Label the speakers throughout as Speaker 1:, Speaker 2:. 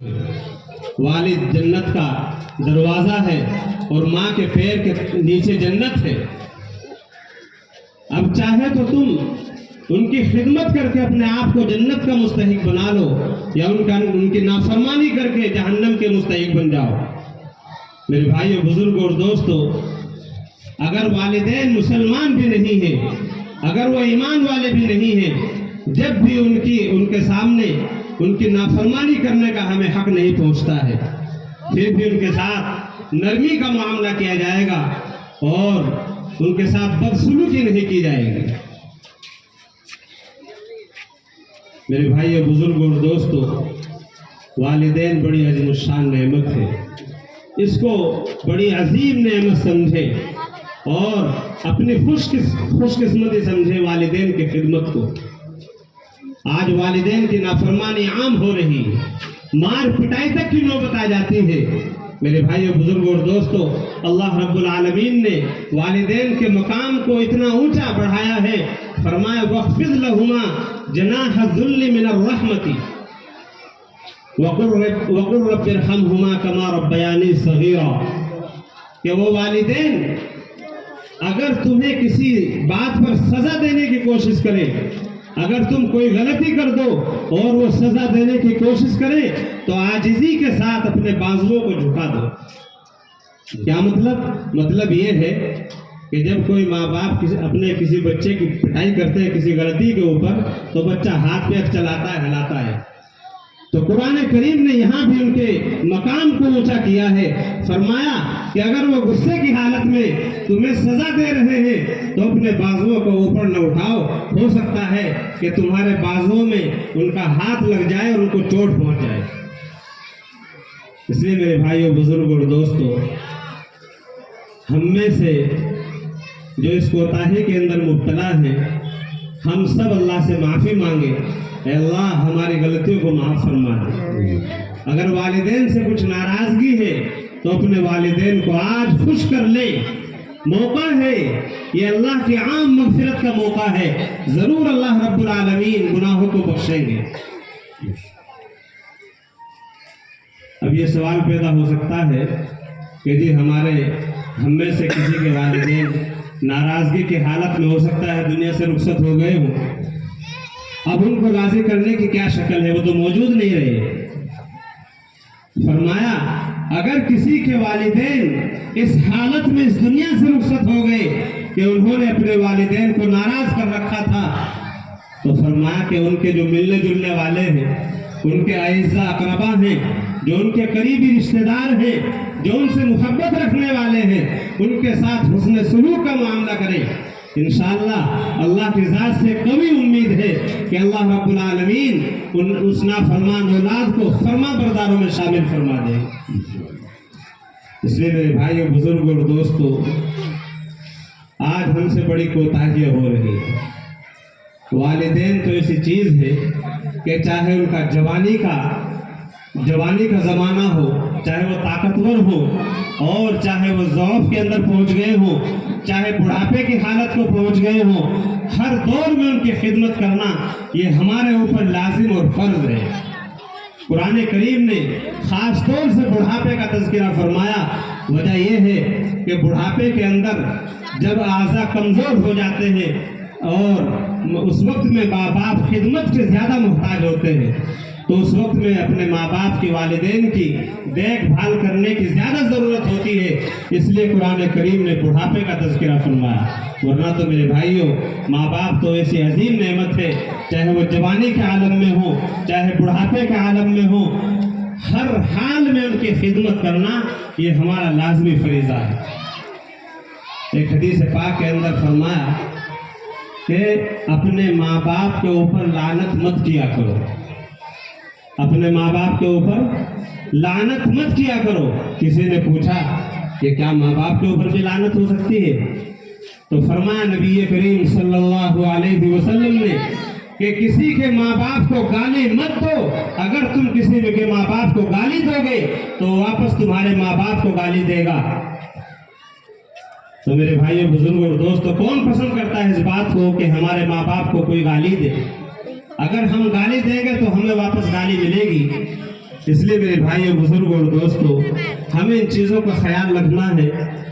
Speaker 1: والد جنت کا دروازہ ہے اور ماں کے پیر کے نیچے جنت ہے۔ اب چاہے تو تم ان کی خدمت کر کے اپنے آپ کو جنت کا مستحق بنا لو یا ان کی نافرمانی کر کے جہنم کے مستحق بن جاؤ۔ میرے بھائیو، بزرگوں اور دوستو، اگر والدین مسلمان بھی نہیں ہیں، اگر وہ ایمان والے بھی نہیں ہیں، جب بھی ان کے سامنے ان کی نافرمانی کرنے کا ہمیں حق نہیں پہنچتا ہے، پھر بھی ان کے ساتھ نرمی کا معاملہ کیا جائے گا اور ان کے ساتھ بدسلوکی نہیں کی جائے گی۔ میرے بھائی بزرگوں اور دوستو، والدین بڑی عظیم الشان نعمت ہے، اس کو بڑی عظیم نعمت سمجھے اور اپنی خوش قسمتی سمجھے والدین کی خدمت کو۔ آج والدین کی نافرمانی عام ہو رہی ہے، مار پٹائی تک کی نوبت آ جاتی ہے۔ میرے بھائیو، بزرگوں اور دوستو، اللہ رب العالمین نے والدین کے مقام کو اتنا اونچا بڑھایا ہے، فرمایا وَاخْفِضْ لَهُمَا جَنَاحَ الذُّلِّ مِنَ الرَّحْمَةِ وَقُلْ رَبِّ ارْحَمْهُمَا كَمَا رَبَّيَانِي صَغِيرًا، کہ وہ والدین اگر تمہیں کسی بات پر سزا دینے کی کوشش کرے، اگر تم کوئی غلطی کر دو اور وہ سزا دینے کی کوشش کرے تو عاجزی کے ساتھ اپنے بازوؤں کو جھکا دو۔ کیا مطلب یہ ہے کہ جب کوئی ماں باپ اپنے کسی بچے کی پٹائی کرتے ہیں کسی غلطی کے اوپر تو بچہ ہاتھ پیر چلاتا ہے، ہلاتا ہے، تو قرآن کریم نے یہاں بھی ان کے مقام کو اونچا کیا ہے، فرمایا کہ اگر وہ غصے کی حالت میں تمہیں سزا دے رہے ہیں تو اپنے بازوؤں کو اوپر نہ اٹھاؤ، ہو سکتا ہے کہ تمہارے بازوؤں میں ان کا ہاتھ لگ جائے اور ان کو چوٹ پہنچ جائے۔ اس لیے میرے بھائیوں، بزرگوں اور دوستوں، ہم میں سے جو اس کوتاہی کے اندر مبتلا ہیں، ہم سب اللہ سے معافی مانگے، اے اللہ ہماری غلطیوں کو معاف فرما دے۔ اگر والدین سے کچھ ناراضگی ہے تو اپنے والدین کو آج خوش کر لے، موقع ہے، یہ اللہ کی عام مغفرت کا موقع ہے، ضرور اللہ رب العالمین گناہوں کو بخشیں گے۔ اب یہ سوال پیدا ہو سکتا ہے کہ جی ہم میں سے کسی کے والدین ناراضگی کی حالت میں ہو سکتا ہے دنیا سے رخصت ہو گئے ہوں، اب ان کو راضی کرنے کی کیا شکل ہے، وہ تو موجود نہیں رہے۔ فرمایا اگر کسی کے والدین اس حالت میں اس دنیا سے رخصت ہو گئے کہ انہوں نے اپنے والدین کو ناراض کر رکھا تھا، تو فرمایا کہ ان کے جو ملنے جلنے والے ہیں، ان کے اعزاء اقربا ہیں، جو ان کے قریبی رشتہ دار ہیں، جو ان سے محبت رکھنے والے ہیں، ان کے ساتھ حسن سلوک کا معاملہ کریں۔ انشاءاللہ اللہ کی ذات سے قوی امید ہے کہ اللہ رب العالمین اس نافرمان اولاد کو فرما برداروں میں شامل فرما دے۔ اس لیے میرے بھائیوں، بزرگوں اور دوستوں، آج ہم سے بڑی کوتاہیاں ہو رہی ہیں۔ والدین تو ایسی چیز ہے کہ چاہے ان کا جوانی کا زمانہ ہو، چاہے وہ طاقتور ہو اور چاہے وہ ضعف کے اندر پہنچ گئے ہوں، چاہے بڑھاپے کی حالت کو پہنچ گئے ہوں، ہر دور میں ان کی خدمت کرنا یہ ہمارے اوپر لازم اور فرض ہے۔ قرآن کریم نے خاص طور سے بڑھاپے کا تذکرہ فرمایا، وجہ یہ ہے کہ بڑھاپے کے اندر جب اعضاء کمزور ہو جاتے ہیں اور اس وقت میں ماں باپ خدمت کے زیادہ محتاج ہوتے ہیں، تو اس وقت میں اپنے ماں باپ کی والدین کی دیکھ بھال کرنے کی زیادہ ضرورت ہوتی ہے، اس لیے قرآن کریم نے بڑھاپے کا تذکرہ فرمایا۔ ورنہ تو میرے بھائیوں، ماں باپ تو ایسی عظیم نعمت ہے، چاہے وہ جوانی کے عالم میں ہو، چاہے بڑھاپے کے عالم میں ہو، ہر حال میں ان کی خدمت کرنا یہ ہمارا لازمی فریضہ ہے۔ ایک حدیث پاک کے اندر فرمایا کہ اپنے ماں باپ کے اوپر لعنت مت کیا کرو، اپنے ماں باپ کے اوپر لعنت مت کیا کرو۔ کسی نے پوچھا کہ کیا ماں باپ کے اوپر بھی لعنت ہو سکتی ہے؟ تو فرمایا نبی کریم صلی اللہ علیہ وسلم نے کہ کسی کے ماں باپ کو گالی مت دو، اگر تم کسی کے ماں باپ کو گالی دو گے تو واپس تمہارے ماں باپ کو گالی دے گا۔ تو میرے بھائیوں، بزرگوں اور دوستوں، کون پسند کرتا ہے اس بات کو کہ ہمارے ماں باپ کو کوئی گالی دے؟ اگر ہم گالی دیں گے تو ہمیں واپس گالی ملے گی، اس لیے میرے بھائی بزرگ اور دوستوں، ہمیں ان چیزوں کا خیال رکھنا ہے،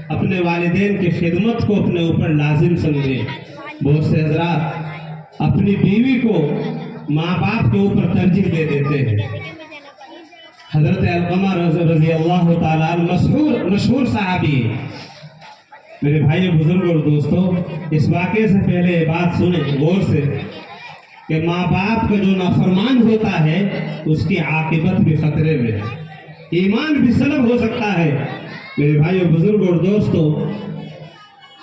Speaker 1: اپنے والدین کی خدمت کو اپنے اوپر لازم سمجھیں۔ بہت سے حضرات اپنی بیوی کو ماں باپ کے اوپر ترجیح دے دیتے ہیں۔ حضرت علقمہ رضی اللہ تعالیٰ عنہ مشہور صحابی ہے۔ میرے بھائی بزرگ اور دوستوں، اس واقعے سے پہلے یہ بات سنیں غور سے کہ ماں باپ کا جو نافرمان ہوتا ہے اس کی عاقبت بھی خطرے میں ہے، ایمان بھی سلب ہو سکتا ہے۔ میرے بھائی بزرگ اور دوستوں،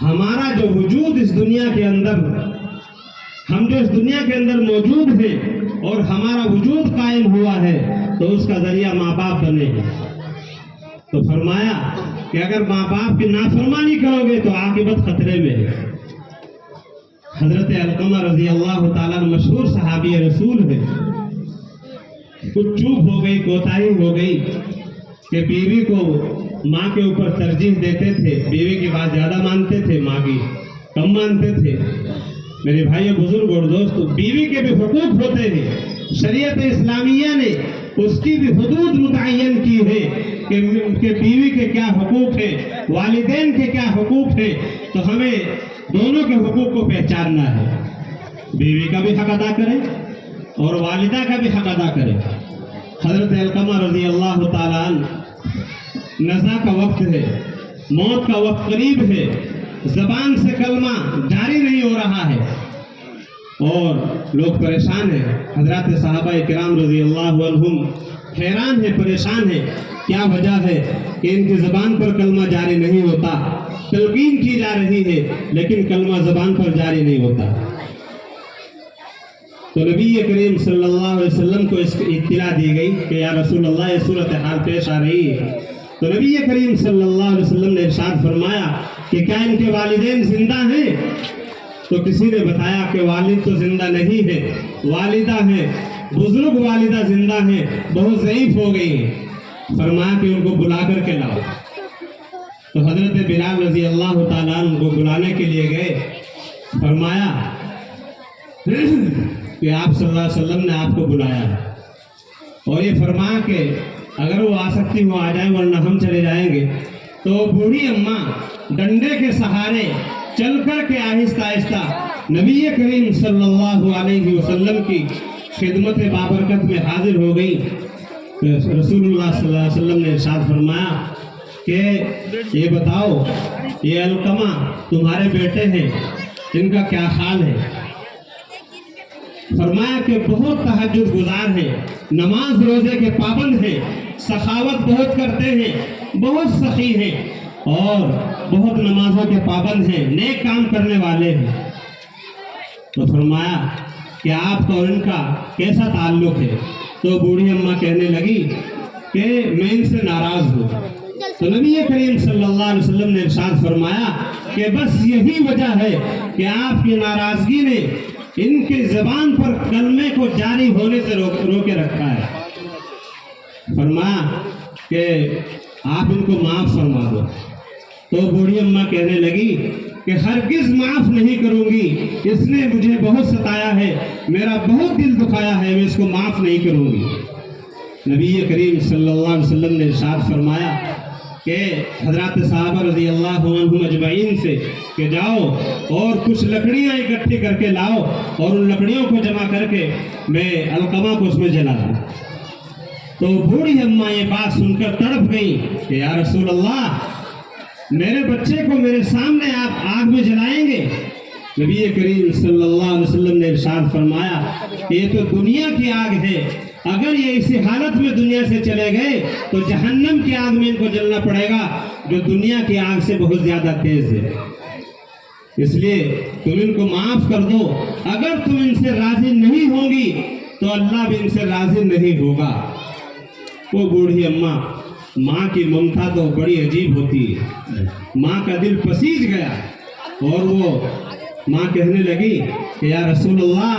Speaker 1: ہمارا جو وجود اس دنیا کے اندر، ہم جو اس دنیا کے اندر موجود ہیں اور ہمارا وجود قائم ہوا ہے تو اس کا ذریعہ ماں باپ بنے ہیں۔ تو فرمایا کہ اگر ماں باپ کی نافرمانی کرو گے تو عاقبت خطرے میں ہے۔ حضرت علقمہ رضی اللہ تعالیٰ مشہور صحابی رسول ہے، کچھ چوک ہو گئی، کوتاہی ہو گئی کہ بیوی کو ماں کے اوپر ترجیح دیتے تھے، بیوی کی بات زیادہ مانتے تھے، ماں کی کم مانتے تھے۔ میرے بھائی بزرگ اور دوستو، بیوی کے بھی حقوق ہوتے ہیں، شریعت اسلامیہ نے اس کی بھی حدود متعین کی ہے کہ بیوی کے کیا حقوق ہیں، والدین کے کیا حقوق ہیں، تو ہمیں دونوں کے حقوق کو پہچاننا ہے۔ بیوی کا بھی حق ادا کرے اور والدہ کا بھی حق ادا کرے۔ حضرت علقمہ رضی اللہ تعالیٰ عنہ، نزا کا وقت ہے، موت کا وقت قریب ہے، زبان سے کلمہ جاری نہیں ہو رہا ہے اور لوگ پریشان ہیں۔ حضرات صحابہ کرام رضی اللہ عنہم حیران ہیں، پریشان ہیں، کیا وجہ ہے کہ ان کی زبان پر کلمہ جاری نہیں ہوتا؟ تلقین کی جا رہی ہے لیکن کلمہ زبان پر جاری نہیں ہوتا۔ تو نبی کریم صلی اللہ علیہ وسلم کو اس کی اطلاع دی گئی کہ یا رسول اللہ، یہ صورتحال پیش آ رہی ہے۔ تو نبی کریم صلی اللہ علیہ وسلم نے ارشاد فرمایا کہ کیا ان کے والدین زندہ ہیں؟ تو کسی نے بتایا کہ والد تو زندہ نہیں ہے، والدہ ہیں، بزرگ والدہ زندہ ہیں، بہت ضعیف ہو گئی ہیں۔ فرمایا کہ ان کو بلا کر کے لاؤ۔ تو حضرت بلال رضی اللہ تعالیٰ عنہ کو بلانے کے لیے گئے۔ فرمایا کہ آپ صلی اللہ علیہ وسلم نے آپ کو بلایا ہے، اور یہ فرمایا کہ اگر وہ آ سکتی ہو آ جائیں ورنہ ہم چلے جائیں گے۔ تو بوڑھی اماں ڈنڈے کے سہارے چل کر کے آہستہ آہستہ نبی کریم صلی اللہ علیہ وسلم کی خدمت بابرکت میں حاضر ہو گئی۔ رسول اللہ صلی اللہ علیہ وسلم نے ارشاد فرمایا کہ یہ بتاؤ، یہ علقمہ تمہارے بیٹے ہیں، ان کا کیا حال ہے؟ فرمایا کہ بہت تہجد گزار ہیں، نماز روزے کے پابند ہیں، سخاوت بہت کرتے ہیں، بہت سخی ہیں اور بہت نمازوں کے پابند ہیں، نیک کام کرنے والے ہیں۔ تو فرمایا کہ آپ کا اور ان کا کیسا تعلق ہے؟ تو بوڑھی اماں کہنے لگی کہ میں ان سے ناراض ہوں۔ تو نبی کریم صلی اللہ علیہ وسلم نے ارشاد فرمایا کہ بس یہی وجہ ہے کہ آپ کی ناراضگی نے ان کی زبان پر کلمے کو جاری ہونے سے روکے رکھا ہے۔ فرمایا کہ آپ ان کو معاف فرما دو۔ تو بوڑھی اماں کہنے لگی کہ ہرگز معاف نہیں کروں گی، اس نے مجھے بہت ستایا ہے، میرا بہت دل دکھایا ہے، میں اس کو معاف نہیں کروں گی۔ نبی کریم صلی اللہ علیہ وسلم نے ارشاد فرمایا کہ حضرات صحابہ رضی اللہ عنہم اجمعین سے کہ جاؤ اور کچھ لکڑیاں اکٹھی کر کے لاؤ اور ان لکڑیوں کو جمع کر کے میں علقمہ کو اس میں جلا دوں۔ تو بوڑھی اماں یہ بات سن کر تڑپ گئی کہ یا رسول اللہ، میرے بچے کو میرے سامنے آپ آگ میں جلائیں گے؟ نبی کریم صلی اللہ علیہ وسلم نے ارشاد فرمایا کہ یہ تو دنیا کی آگ ہے، اگر یہ اسی حالت میں دنیا سے چلے گئے تو جہنم کی آگ میں ان کو جلنا پڑے گا، جو دنیا کی آگ سے بہت زیادہ تیز ہے۔ اس لیے تم ان کو معاف کر دو، اگر تم ان سے راضی نہیں ہوں گی تو اللہ بھی ان سے راضی نہیں ہوگا۔ وہ بوڑھی اماں، ماں کی ممتا تو بڑی عجیب ہوتی ہے، ماں کا دل پسیج گیا اور وہ ماں کہنے لگی کہ یا رسول اللہ،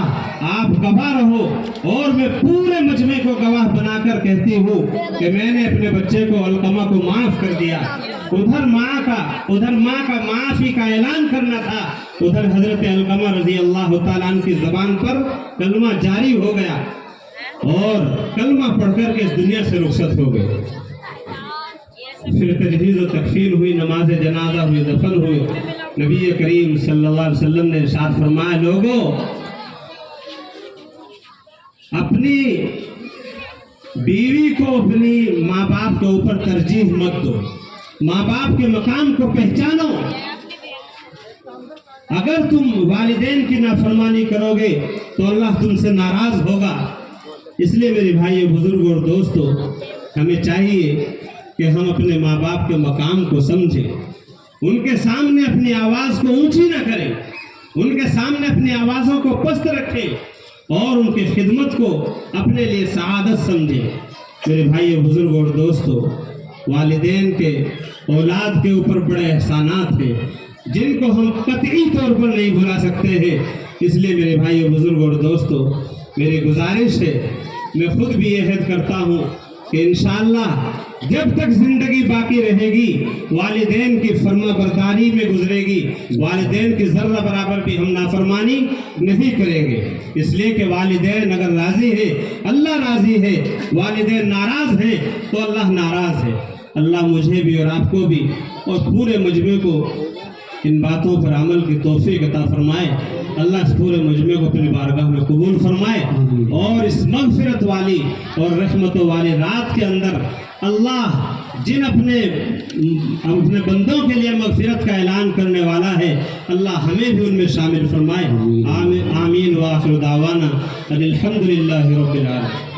Speaker 1: آپ گواہ رہو اور میں پورے مجمع کو گواہ بنا کر کہتی ہوں کہ میں نے اپنے بچے کو علقمہ کو معاف کر دیا۔ ادھر ماں کا معافی کا اعلان کرنا تھا، ادھر حضرت علقمہ رضی اللہ تعالیٰ عنہ کی زبان پر کلمہ جاری ہو گیا۔ اور کلمہ پڑھ کر کے اس دنیا سے رخصت ہو گئے۔ پھر تجہیز و تکفین ہوئی، نماز جنازہ ہوئی، دفن ہوئے۔ نبی کریم صلی اللہ علیہ وسلم نے ارشاد فرمایا، لوگوں اپنی بیوی کو اپنی ماں باپ کے اوپر ترجیح مت دو، ماں باپ کے مقام کو پہچانو۔ اگر تم والدین کی نافرمانی کرو گے تو اللہ تم سے ناراض ہوگا۔ اس لیے میرے بھائی بزرگ اور دوستو، ہمیں چاہیے کہ ہم اپنے ماں باپ کے مقام کو سمجھیں، ان کے سامنے اپنی آواز کو اونچی نہ کریں، ان کے سامنے اپنی آوازوں کو پست رکھیں اور ان کی خدمت کو اپنے لیے سعادت سمجھیں۔ میرے بھائی بزرگ اور دوستو، والدین کے اولاد کے اوپر بڑے احسانات ہیں جن کو ہم قطعی طور پر نہیں بھلا سکتے ہیں۔ اس لیے میرے بھائی بزرگ اور دوستو، میری گزارش ہے، میں خود بھی یہ عہد کرتا ہوں کہ انشاءاللہ جب تک زندگی باقی رہے گی والدین کی فرما برداری میں گزرے گی، والدین کی ذرہ برابر بھی ہم نافرمانی نہیں کریں گے۔ اس لیے کہ والدین اگر راضی ہے اللہ راضی ہے، والدین ناراض ہیں تو اللہ ناراض ہے۔ اللہ مجھے بھی اور آپ کو بھی اور پورے مجمع کو ان باتوں پر عمل کی توفیق عطا فرمائے۔ اللہ اس پورے مجمع کو اپنی بارگاہ میں قبول فرمائے اور اس مغفرت والی اور رحمت والی رات کے اندر اللہ جن اپنے بندوں کے لیے مغفرت کا اعلان کرنے والا ہے، اللہ ہمیں بھی ان میں شامل فرمائے۔ آمین وآخر دعوانا الحمدللہ رب العالمین۔